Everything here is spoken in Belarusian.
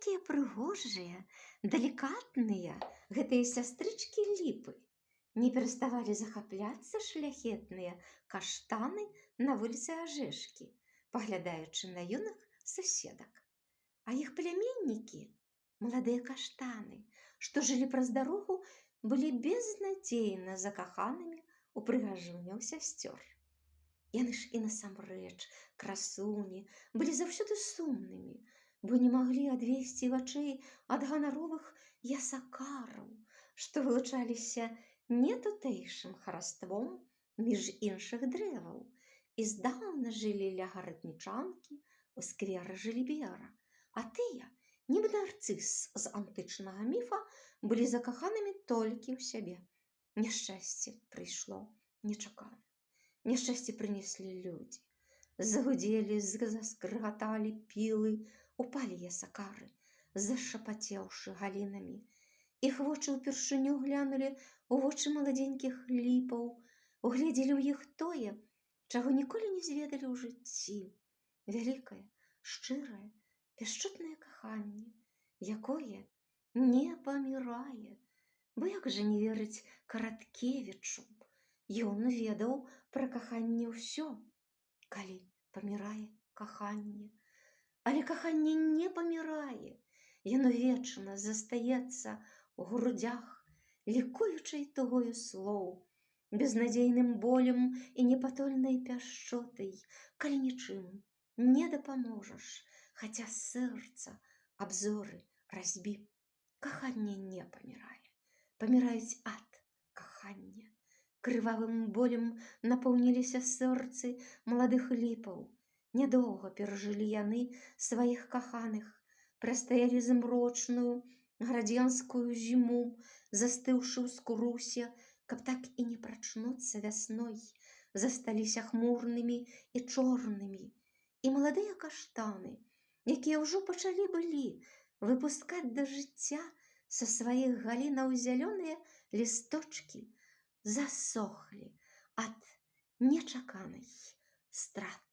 Якія прыгожыя, далікатныя гэтыя сястрычкі ліпы. Не пераставалі захапляцца шляхетныя каштаны на вуліцы Ажэшкі, паглядаючы на юных суседак. А іх пляменнікі, маладыя каштаны, што жылі праз дарогу, былі безнадзейна закаханымі ў прыгажуняў сясцёр. Яны ж і насамрэч, красуні, былі заўсёды сумнымі, бо не маглі адвесці вачэй ад ганаровых ясакараў, што вылучаліся не тутэйшым хараством між іншых дрэваў і здаўна жылі ля гараднічанкі ў скверы Жылібера, а тыя, нібы нарцыс з антычнага міфа, былі закаханымі толькі ў сябе. Няшчасце прыйшло нечакана. Няшчасце прынеслі людзі. Загудзелі, заскрыгаталі пілы, упалі ясакары, зашапацеўшы галінамі. Іх вочы ўпершыню глянулі ў вочы маладзенькіх ліпаў, угледзелі ў іх тое, чаго ніколі не зведалі ў жыцці. Вялікае, шчырае, пяшчотнае каханне, якое не памірае. Бо як жа не верыць Караткевічу? Ён ведаў пра каханне ўсё, калі памірае каханне. Але каханне не памірае, яно вечна застаецца ў грудзях, лікуючай тугою слоў, безнадзейным болем і непатольнай пяшчотай, калі нічым не дапаможаш, хаця сэрца аб зоры разбі. Каханне не памірае, паміраюць ад кахання. Крывавым болем напоўніліся сэрцы маладых ліпаў. Нядоўга перажылі яны сваіх каханых, прастаялі змрочную градзенскую зіму, застыўшы ў скурусе, каб так і не прачнуцца вясной, засталіся хмурнымі і чорнымі. І маладыя каштаны, якія ўжо пачалі былі выпускаць да жыцця са сваіх галінаў зялёныя лісточкі, засохлі ад нечаканай страты.